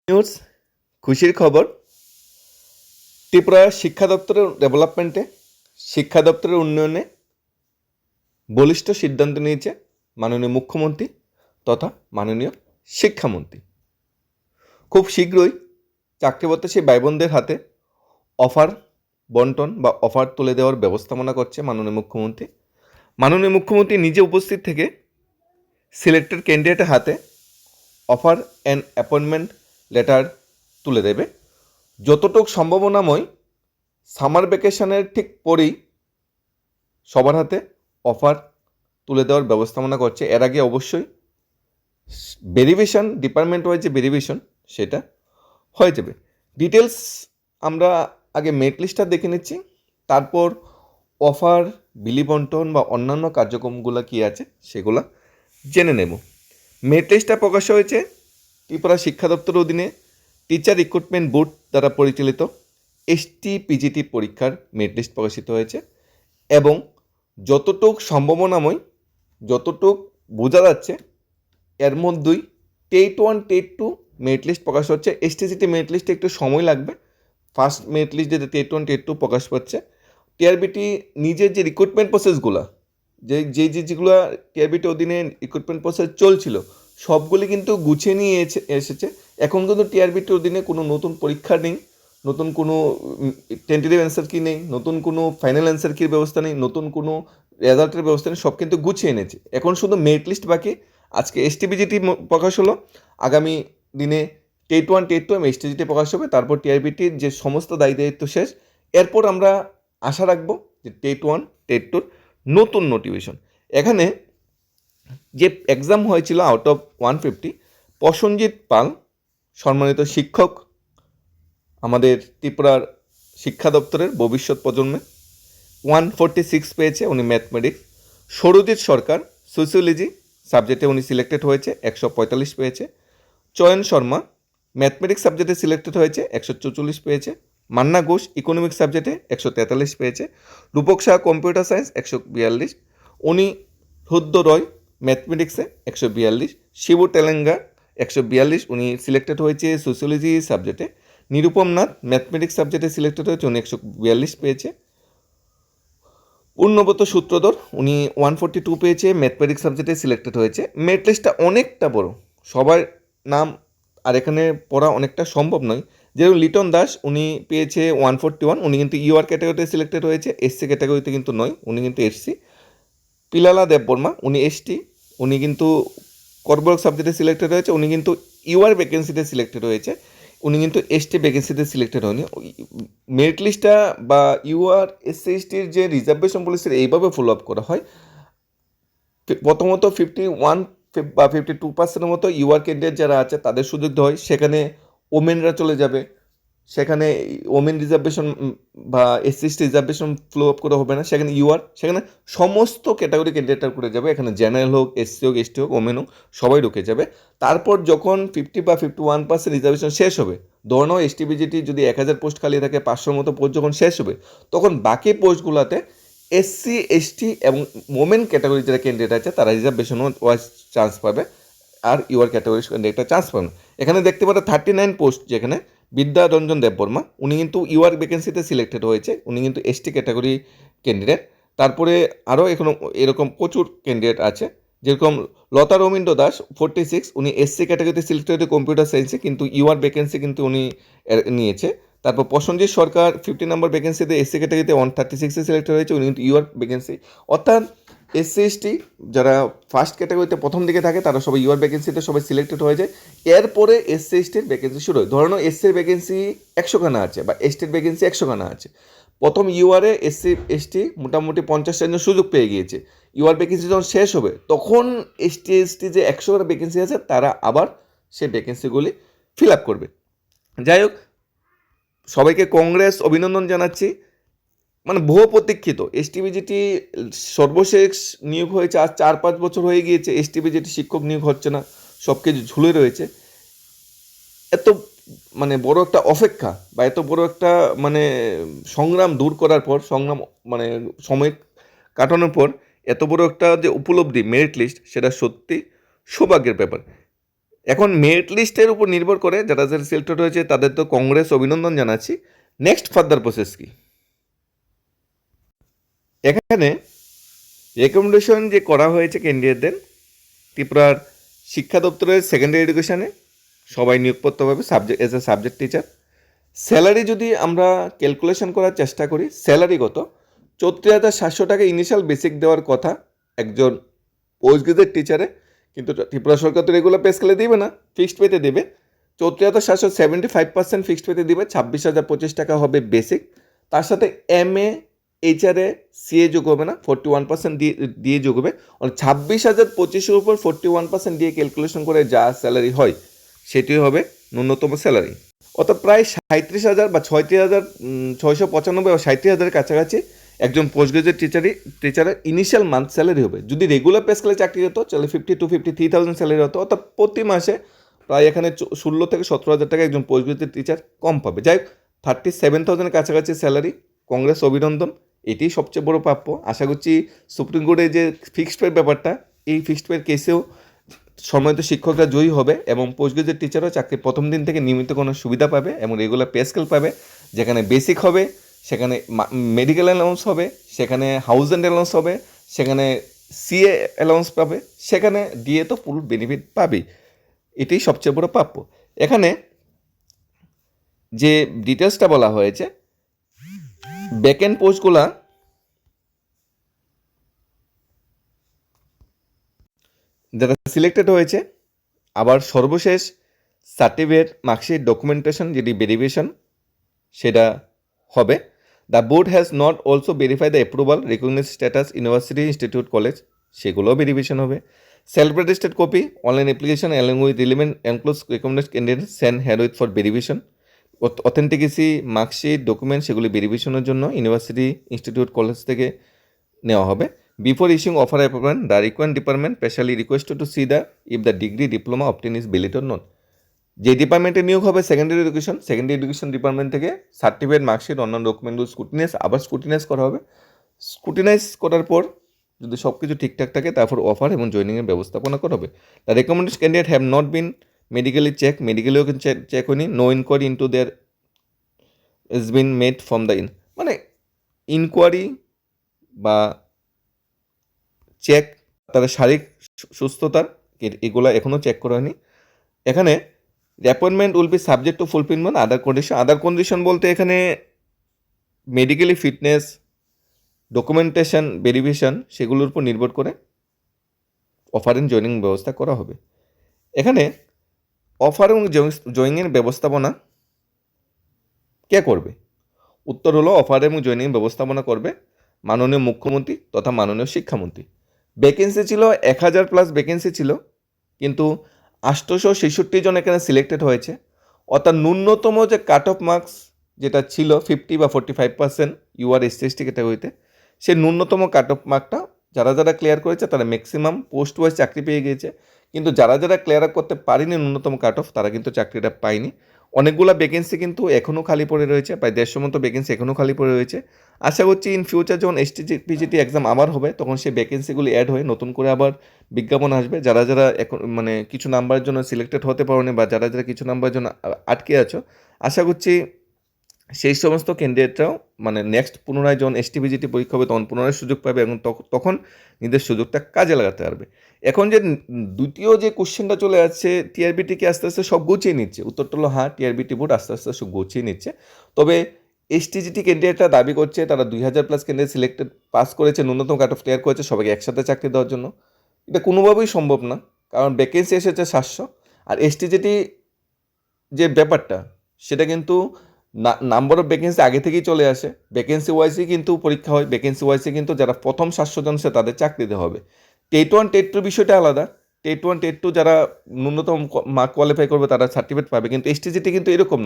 News খুশির খবর। ত্রিপুরা শিক্ষা দপ্তরের ডেভেলপমেন্টে, শিক্ষা দপ্তরের উন্নয়নে বলিষ্ঠ সিদ্ধান্ত নিয়েছে মাননীয় মুখ্যমন্ত্রী তথা মাননীয় শিক্ষামন্ত্রী। খুব শীঘ্রই চাকরি প্রত্যাশী ভাই বোনদের হাতে অফার বন্টন বা অফার তুলে দেওয়ার ব্যবস্থাপনা করছে মাননীয় মুখ্যমন্ত্রী। মাননীয় মুখ্যমন্ত্রী নিজে উপস্থিত থেকে সিলেক্টেড ক্যান্ডিডেটের হাতে অফার অ্যান্ড অ্যাপয়েন্টমেন্ট লেটার তুলে দেবে। যতটুকু সম্ভাবনাময় সামার ভ্যাকেশনের ঠিক পরেই সবার হাতে অফার তুলে দেওয়ার ব্যবস্থাপনা করছে। এর আগে অবশ্যই ভেরিফিকেশন, ডিপার্টমেন্ট ওয়াইজ যে ভেরিফিকেশন সেটা হয়ে যাবে। ডিটেলস আমরা আগে মেরিট লিস্টটা দেখে নিচ্ছি, তারপর অফার, বিলি বন্টন বা অন্যান্য কার্যক্রমগুলো কী আছে সেগুলো জেনে নেব। মেরিট লিস্টটা প্রকাশ হয়েছে ত্রিপুরা শিক্ষা দপ্তরের অধীনে টিচার রিক্রুটমেন্ট বোর্ড দ্বারা পরিচালিত এসটি পিজিটি পরীক্ষার মেরিট লিস্ট প্রকাশিত হয়েছে এবং যতটুক সম্ভাবনাময়, যতটুক বোঝা যাচ্ছে এর মধ্যেই টেট 1 টেট 2 মেরিট লিস্ট প্রকাশ হচ্ছে। এসটিসিটি মেরিট লিস্টে একটু সময় লাগবে। ফার্স্ট মেরিট লিস্ট যেটা টেট 1 টেট 2 প্রকাশ পাচ্ছে। টিআরবিটি নিজের যে রিক্রুটমেন্ট প্রসেসগুলো, যেগুলো টিআরবিটি অধীনে রিক্রুটমেন্ট প্রসেস চলছিল সবগুলি কিন্তু গুছিয়ে নিয়ে এসেছে। এখন কিন্তু টিআরবিটির অধীনে কোনো নতুন পরীক্ষা নেই, নতুন কোনো টেন্টেটিভ অ্যান্সার কি নেই, নতুন কোনো ফাইনাল অ্যান্সার কির ব্যবস্থা নেই, নতুন কোনো রেজাল্টের ব্যবস্থা নেই, সব কিন্তু গুছিয়ে এনেছে। এখন শুধু মেরিট লিস্ট বাকি। আজকে এসটিপিজিটি প্রকাশ হলো, আগামী দিনে টেট 1 টেট 2 এবং এসটিজিটি প্রকাশ হবে, তারপর টিআরবিটির যে সমস্ত দায়িত্ব শেষ। এরপর আমরা আশা রাখবো যে টেট 1 টেট 2 নতুন নোটিফিকেশন। এখানে যে এক্সাম হয়েছিল আউট অফ 150, প্রসেনজিৎ পাল সম্মানিত শিক্ষক আমাদের ত্রিপুরার শিক্ষা দপ্তরের ভবিষ্যৎ প্রজন্মে 146 পেয়েছে, উনি ম্যাথমেটিক্স। সৌরজিৎ সরকার সোশিওলজি সাবজেক্টে উনি সিলেক্টেড হয়েছে, 145 পেয়েছে। চয়ন শর্মা ম্যাথমেটিক্স সাবজেক্টে সিলেক্টেড হয়েছে, 144 পেয়েছে। মান্না ঘোষ ইকোনমিক্স সাবজেক্টে 143 পেয়েছে। রূপক শাহ কম্পিউটার সায়েন্স 142, উনি রুদ্র রয় ম্যাথমেটিক্সে 142। শিবু তেলেঙ্গা 142, উনি সিলেক্টেড হয়েছে সোশিওলজি সাবজেক্টে। নিরুপম নাথ ম্যাথমেটিক্স সাবজেক্টে সিলেক্টেড হয়েছে, উনি 142 পেয়েছে। পূর্ণব্রত সূত্রধর উনি 142 পেয়েছে, ম্যাথমেটিক্স সাবজেক্টে সিলেক্টেড হয়েছে। মেরিট লিস্টটা অনেকটা বড়, সবার নাম আর এখানে পড়া অনেকটা সম্ভব নয়। যেরকম লিটন দাস উনি পেয়েছে 141, উনি কিন্তু ইউআর ক্যাটাগরিতে সিলেক্টেড হয়েছে, এসসি ক্যাটাগরিতে কিন্তু নয়, উনি কিন্তু এসসি। পিলালা দেববর্মা উনি এসটি, উনি কিন্তু কর্পোরেট সাবজেক্টে সিলেক্টেড হয়েছে, উনি কিন্তু ইউআর ভ্যাকেন্সিতে সিলেক্টেড হয়েছে, উনি কিন্তু এসটি ভ্যাকেন্সিতে সিলেক্টেড হয়নি। মেরিট লিস্টটা বা ইউআর এসসি এসটির যে রিজার্ভেশন পলিসির এইভাবে ফলো আপ করা হয়। প্রথমত 51 বা 52% মতো ইউআর ক্যান্ডিডেট যারা আছে তাদের সুযোগ দেওয়া হয়, সেখানে ওমেনরা চলে যাবে, সেখানে ওমেন রিজার্ভেশন বা SC ST reservation flow up করা হবে না, সেখানে ইউআর, সেখানে সমস্ত ক্যাটাগরি ক্যান্ডিডেটরা করে যাবে। এখানে জেনারেল হোক, এসসি হোক, এসটি হোক, ওমেন হোক, সবাই ঢুকে যাবে। তারপর যখন 50 বা 51% রিজার্ভেশন শেষ হবে, ধরে নাও এসটিবিজিটি যদি 1000 পোস্ট খালি থাকে, 500 মতো পোস্ট যখন শেষ হবে, তখন বাকি পোস্টগুলোতে এসসি এসটি এবং ওমেন ক্যাটাগরি যারা ক্যান্ডিডেট আছে তারা রিজার্ভেশন ওয়াইজ চান্স পাবে, আর ইউআর ক্যাটাগরি ক্যান্ডিডেটটা চান্স পাবে না। এখানে দেখতে পারে 39 পোস্ট, যেখানে বিদ্যা রঞ্জন দেববর্মা উনি কিন্তু ইউআর ভ্যাকেন্সিতে সিলেক্টেড হয়েছে, উনি কিন্তু এসটি ক্যাটাগরি ক্যান্ডিডেট। তারপরে আরও এরকম প্রচুর ক্যান্ডিডেট আছে, যেরকম লতা রবীন্দ্র দাস 46, উনি এসসি ক্যাটাগরিতে সিলেক্টেড হয়েছে কম্পিউটার সায়েন্সে, কিন্তু ইউআর ভ্যাকেন্সি কিন্তু উনি নিয়েছে। তারপর প্রসেনজিৎ সরকার 50 নম্বর ভ্যাকেন্সিতে এসসি ক্যাটাগরিতে 136-এ সিলেক্টেড হয়েছে, উনি কিন্তু ইউআর ভ্যাকেন্সি। অর্থাৎ এসসি এসটি যারা ফার্স্ট ক্যাটাগরিতে প্রথম দিকে থাকে তারা সবাই ইউআর ভ্যাকেন্সিতে সবাই সিলেক্টেড হয়ে যায়। এরপরে এসসি এসটির ভ্যাকেন্সি শুরু হয়। ধরো এসসির ভ্যাকেন্সি 100 খানা আছে বা এসটির ভ্যাকেন্সি 100 খানা আছে। প্রথম ইউআরে এসসি এসটি মোটামুটি 50 জন সুযোগ পেয়ে গিয়েছে। ইউআর ভ্যাকেন্সি যখন শেষ হবে তখন এসটি এসটি যে 100 খানা ভ্যাকেন্সি আছে তারা আবার সেই ভ্যাকেন্সিগুলি ফিল আপ করবে। যাই হোক, সবাইকে কংগ্রেস, অভিনন্দন জানাচ্ছি। মানে বহু প্রতীক্ষিত এসটিবিজিটি সর্বশেষ নিয়োগ হয়েছে, আজ 4-5 বছর হয়ে গিয়েছে এসটিবিজিটি শিক্ষক নিয়োগ হচ্ছে না, সব কিছু ঝুলে রয়েছে। এত মানে বড় একটা অপেক্ষা বা এত বড় একটা মানে সংগ্রাম দূর করার পর, সংগ্রাম মানে সময় কাটানোর পর এত বড় একটা যে উপলব্ধি মেরিট লিস্ট, সেটা সত্যি সৌভাগ্যের ব্যাপার। এখন মেরিট লিস্টের উপর নির্ভর করে যারা যারা সিলেক্টেড হয়েছে তাদের তো কংগ্রেস অভিনন্দন জানাচ্ছি। নেক্সট ফার্দার প্রসেস কি, এখানে রেকমেন্ডেশন যে করা হয়েছে ক্যান্ডিডেটদের, ত্রিপুরার শিক্ষা দপ্তরের সেকেন্ডারি এডুকেশনে সবাই নিয়োগ করতে হবে as a subject teacher. Salary যদি আমরা ক্যালকুলেশন করার চেষ্টা করি, স্যালারিগত 34,700 টাকা ইনিশিয়াল বেসিক দেওয়ার কথা একজন পোস্ট গ্রেজুয়েট টিচারে, কিন্তু ত্রিপুরা সরকার তো রেগুলার পে স্কেলে দেবে না, ফিক্সড পেতে দেবে। 34,700 75% ফিক্সড পেতে দেবে, 26,025 টাকা হবে বেসিক। তার সাথে MA HRA CA যোগ হবে না, 41% দিয়ে যোগ হবে। 26,025-এর উপর 41% দিয়ে ক্যালকুলেশন করে যা স্যালারি হয় সেটি হবে ন্যূনতম স্যালারি। অর্থাৎ প্রায় 37,000 বা 36,695 বা 37,000-এর কাছাকাছি একজন পোস্ট গ্রাজুয়েট টিচারের ইনিশিয়াল মান্থ স্যালারি হবে। যদি রেগুলার পে স্কেলে চাকরি হতো তাহলে 52,000-53,000 স্যালারি হতো, অর্থাৎ প্রতি মাসে প্রায় এখানে 16,000-17,000 টাকা একজন পোস্ট গ্রাজুয়েট টিচার কম পাবে। যাই হোক, 37,000-এর কাছাকাছি স্যালারি, কংগ্রেস অভিনন্দন, এটি সবচেয়ে বড় প্রাপ্য। আশা করছি সুপ্রিম কোর্টে যে ফিক্সড পের ব্যাপারটা, এই ফিক্সড পের কেসেও সম্মানিত শিক্ষকরা জয়ী হবে এবং পোস্ট গ্রাজুয়েট টিচারও চাকরির প্রথম দিন থেকে নিয়মিত কোনো সুবিধা পাবে এবং রেগুলার পে স্কেল পাবে, যেখানে বেসিক হবে, সেখানে মেডিকেল অ্যালাউন্স হবে, সেখানে হাউস অ্যান্ড অ্যালাউন্স হবে, সেখানে CA অ্যালাউন্স পাবে, সেখানে DA তো ফুল বেনিফিট পাবেই। এটাই সবচেয়ে বড় প্রাপ্য। এখানে যে ডিটেলসটা বলা হয়েছে, ব্যাকএন্ড পোস্টগুলা যারা সিলেক্টেড হয়েছে, আবার সর্বশেষ সার্টিফিকেট মার্কশিট ডকুমেন্টেশন যেটি ভেরিফিকেশন সেটা হবে। The board has not also verify the approval recognise status university institute college, সেগুলোও ভেরিফিকেশন হবে। Self registered copy online application along with relevant enclose recommended candidate send herewith for verification. Authenticity marksheet document সেগুলি ভেরিফিকেশনের জন্য university institute college থেকে নেওয়া হবে। Before issuing offer appointment, the required department specially requested to see the if the degree diploma obtained is valid or not. যে ডিপার্টমেন্টে নিয়োগ হবে সেকেন্ডারি এডুকেশন ডিপার্টমেন্ট থেকে সার্টিফিকেট মার্কশিট অন্যান্য ডকুমেন্টগুলো স্কুটিনাইজ করা হবে। স্কুটিনাইজ করার পর যদি সব কিছু ঠিকঠাক থাকে তারপর অফার এবং জয়েনিংয়ের ব্যবস্থাপনা করা হবে। The recommended candidate have not been মেডিকেলিও চেক হয়নি, no inquiry into there is been made from the মানে ইনকোয়ারি বা চেক তাদের শারীরিক সুস্থতার এগুলো এখনও চেক করা হয়নি। এখানে appointment will be subject to fulfilment other condition বলতে এখানে মেডিকেলি ফিটনেস, ডকুমেন্টেশন, ভেরিফিকেশন সেগুলোর উপর নির্ভর করে অফার অ্যান্ড জয়েনিং ব্যবস্থা করা হবে। এখানে অফার এবং জয়েনিংয়ের ব্যবস্থাপনা কে করবে? উত্তর হলো অফার এবং জয়েনিং ব্যবস্থাপনা করবে মাননীয় মুখ্যমন্ত্রী তথা মাননীয় শিক্ষামন্ত্রী। ভ্যাকেন্সি ছিল 1,000+ ভ্যাকেন্সি ছিল, কিন্তু 866 জন এখানে সিলেক্টেড হয়েছে। অর্থাৎ ন্যূনতম যে কাট অফ মার্কস যেটা ছিল 50 বা 45% UR SC/ST ক্যাটাগরিতে, সেই ন্যূনতম কাট অফ মার্কটা যারা ক্লিয়ার করেছে তারা ম্যাক্সিমাম পোস্ট ওয়াইজ চাকরি পেয়ে গিয়েছে, কিন্তু যারা ক্লিয়ার করতে পারেনি ন্যূনতম কাট অফ তারা কিন্তু চাকরিটা পায়নি। অনেকগুলো ভ্যাকেন্সি কিন্তু এখনও খালি পড়ে রয়েছে, প্রায় 150 মতো ভ্যাকেন্সি এখনও খালি পড়ে রয়েছে। আশা করছি ইন ফিউচার যখন STPGT এক্সাম আবার হবে তখন সেই ভ্যাকেন্সিগুলি অ্যাড হয়ে নতুন করে আবার বিজ্ঞাপন আসবে। যারা এখন মানে কিছু নাম্বারের জন্য সিলেক্টেড হতে পারেনি বা যারা কিছু নাম্বারের জন্য আটকে আছো, আশা করছি সেই সমস্ত ক্যান্ডিডেটরাও মানে নেক্সট পুনরায় যখন STPGT পরীক্ষা হবে তখন পুনরায় সুযোগ পাবে এবং তখন নিজের সুযোগটা কাজে লাগাতে পারবে। এখন যে দ্বিতীয় যে কোশ্চেনটা চলে আসছে, TRBT কি আস্তে আস্তে সব গুছিয়ে নিচ্ছে? উত্তরটা হলো হ্যাঁ, TRBT বোর্ড আস্তে আস্তে সব গুছিয়ে নিচ্ছে। তবে STGT ক্যান্ডিডেটরা দাবি করছে তারা 2,000+ ক্যান্ডিডেট সিলেক্টেড পাস করেছে, ন্যূনতম কাট অফ ক্লিয়ার করেছে, সবাইকে একসাথে চাকরি দেওয়ার জন্য। এটা কোনোভাবেই সম্ভব না, কারণ ভ্যাকেন্সি এসেছে 700। আর STGT যে ব্যাপারটা সেটা কিন্তু নাম্বার অফ ভ্যাকেন্সি আগে থেকেই চলে আসে, ভ্যাকেন্সি ওয়াইজই কিন্তু পরীক্ষা হয়, ভ্যাকেন্সি ওয়াইজে কিন্তু যারা প্রথম 700 জন সে তাদের চাকরি দেওয়া হবে। টেট 1 টেট 2 বিষয়টা আলাদা, টেট 1 টেট 2 যারা ন্যূনতম মার্ক কোয়ালিফাই করবে তারা সার্টিফিকেট পাবে, কিন্তু STGT কিন্তু এরকম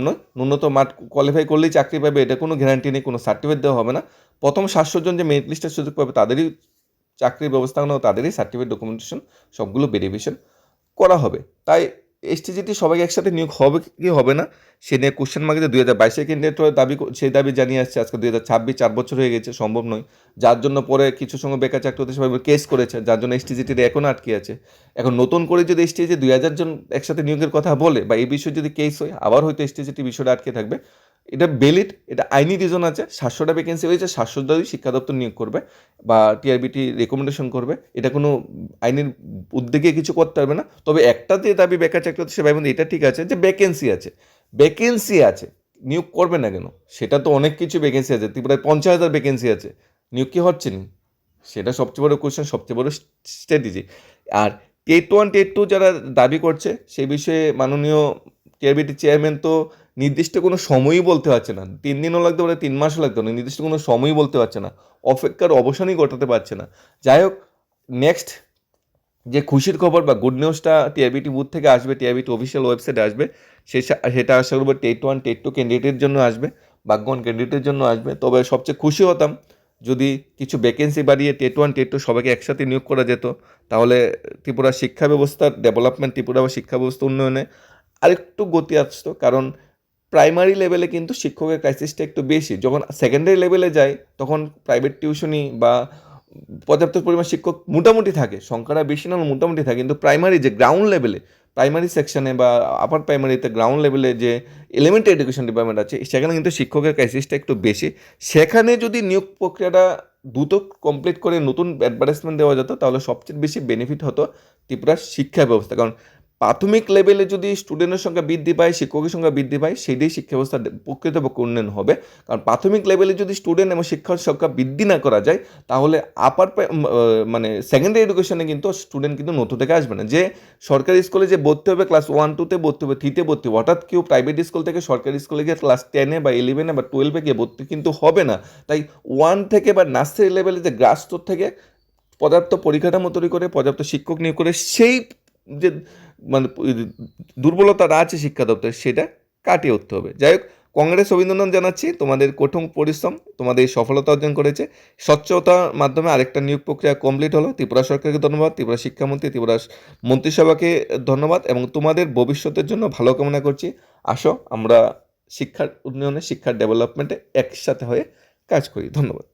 নয়। ন্যূনতম মার্ক কোয়ালিফাই করলেই চাকরি পাবে এটা কোনো গ্যারান্টি নেই, কোনো সার্টিফিকেট দেওয়া হবে না। প্রথম 700 জন যে মেরিট লিস্টের সুযোগ পাবে তাদেরই চাকরির ব্যবস্থাপনা, তাদেরই সার্টিফিকেট ডকুমেন্টেশন সবগুলো ভেরিফিকেশন করা হবে। তাই এসটিজিটি সবাইকে একসাথে নিয়োগ হবে কি হবে না সে নিয়ে কোশ্চেন মার্কে যে 2022 ক্যান্ডিডেট দাবি সেই দাবি জানিয়ে আসছে, আজকে 2026 4 বছর হয়ে গেছে, সম্ভব নয়, যার জন্য পরে কিছু সঙ্গে বেকার চাকরি হতে সবাই কেস করেছে, যার জন্য এসটিজিটির এখনও আটকে আছে। এখন নতুন করে যদি এসটিজি 2000 জন একসাথে নিয়োগের কথা বলে বা এই বিষয়ে যদি কেস হয়, আবার হয়তো এসটিজিটি বিষয়টা আটকে থাকবে। এটা ভ্যালিড, এটা আইনি রিজন আছে। 700টা ভ্যাকেন্সি হয়েছে, 700টাই শিক্ষা দপ্তর নিয়োগ করবে বা টিআরবিটি রেকমেন্ডেশন করবে, এটা কোনো আইনের উদ্যোগে কিছু করতে হবে না। তবে একটা যে দাবি বেকার চাকরি হচ্ছে ভাই বন্ধু, এটা ঠিক আছে যে ভ্যাকেন্সি আছে, ভ্যাকেন্সি আছে, নিয়োগ করবে না কেন? সেটা তো অনেক কিছু ভ্যাকেন্সি আছে, প্রায় 50,000 ভ্যাকেন্সি আছে, নিয়োগ কি হচ্ছে না? সেটা সবচেয়ে বড় কোশ্চেন, সবচেয়ে বড় স্ট্র্যাটেজি। আর টেট 1 টেট 2 যারা দাবি করছে সেই বিষয়ে মাননীয় টিআরবিটি চেয়ারম্যান তো নির্দিষ্ট কোনো সময়ই বলতে পারছে না, 3 দিনও লাগতে পারে, 3 মাসও লাগতে পারে, নির্দিষ্ট কোনো সময়ই বলতে পারছে না, অপেক্ষার অবসানই ঘটাতে পারছে না। যাই হোক, নেক্সট যে খুশির খবর বা গুড নিউজটা টিআরবিটি বুথ থেকে আসবে, টিআরবিটি অফিসিয়াল ওয়েবসাইটে আসবে, সেটা আশা করবো টেট 1 টেট 2 ক্যান্ডিডেটের জন্য আসবে, ভাগ্যবান ক্যান্ডিডেটের জন্য আসবে। তবে সবচেয়ে খুশি হতাম যদি কিছু ভ্যাকেন্সি বাড়িয়ে টেট 1 টেট 2 সবাইকে একসাথে নিয়োগ করা যেত, তাহলে ত্রিপুরা শিক্ষা ব্যবস্থার ডেভেলপমেন্ট, ত্রিপুরা বা শিক্ষা ব্যবস্থা উন্নয়নে আরেকটু গতি আসতো। কারণ প্রাইমারি লেভেলে কিন্তু শিক্ষকের ক্রাইসিসটা একটু বেশি, যখন সেকেন্ডারি লেভেলে যায় তখন প্রাইভেট টিউশনি বা পর্যাপ্ত পরিমাণ শিক্ষক মোটামুটি থাকে, সংখ্যাটা বেশি না মোটামুটি থাকে, কিন্তু প্রাইমারি যে গ্রাউন্ড লেভেলে, প্রাইমারি সেকশনে বা আপার প্রাইমারিতে গ্রাউন্ড লেভেলে যে এলিমেন্টারি এডুকেশন ডিপার্টমেন্ট আছে, সেখানে কিন্তু শিক্ষকের ক্রাইসিসটা একটু বেশি। সেখানে যদি নিয়োগ প্রক্রিয়াটা দ্রুত কমপ্লিট করে নতুন অ্যাডভার্টাইজমেন্ট দেওয়া যেত, তাহলে সবচেয়ে বেশি বেনিফিট হতো ত্রিপুরার শিক্ষা ব্যবস্থা। কারণ প্রাথমিক লেভেলে যদি স্টুডেন্টের সংখ্যা বৃদ্ধি পায়, শিক্ষকের সংখ্যা বৃদ্ধি পায়, সেটাই শিক্ষা ব্যবস্থা প্রকৃতপক্ষে উন্নয়ন হবে। কারণ প্রাথমিক লেভেলে যদি স্টুডেন্ট এবং শিক্ষকের সংখ্যা বৃদ্ধি না করা যায়, তাহলে মানে সেকেন্ডারি এডুকেশনে কিন্তু স্টুডেন্ট কিন্তু নতুন থেকে আসবে না। যে সরকারি স্কুলে যে ভর্তি হবে, ক্লাস 1 2তে ভর্তি হবে, 3তে ভর্তি হবে, হঠাৎ কেউ প্রাইভেট স্কুল থেকে সরকারি স্কুলে গিয়ে ক্লাস 10-এ বা 11-এ বা 12-এ গিয়ে ভর্তি কিন্তু হবে না। তাই 1 থেকে বা নার্সারি লেভেলে যে গ্রাস স্তর থেকে পর্যাপ্ত পরিকাঠামো তৈরি করে, পর্যাপ্ত শিক্ষক নিয়োগ করে, সেই যে মানে দুর্বলতাটা আছে শিক্ষা দপ্তরের, সেটা কাটিয়ে উঠতে হবে। যাই হোক, কংগ্রেস অভিনন্দন জানাচ্ছি, তোমাদের কঠোর পরিশ্রম তোমাদের এই সফলতা অর্জন করেছে। স্বচ্ছতার মাধ্যমে আরেকটা নিয়োগ প্রক্রিয়া কমপ্লিট হলো। ত্রিপুরা সরকারকে ধন্যবাদ, ত্রিপুরা শিক্ষামন্ত্রী, ত্রিপুরা মন্ত্রিসভাকে ধন্যবাদ, এবং তোমাদের ভবিষ্যতের জন্য ভালো কামনা করছি। আসো আমরা শিক্ষার উন্নয়নে, শিক্ষার ডেভেলপমেন্টে একসাথে হয়ে কাজ করি। ধন্যবাদ।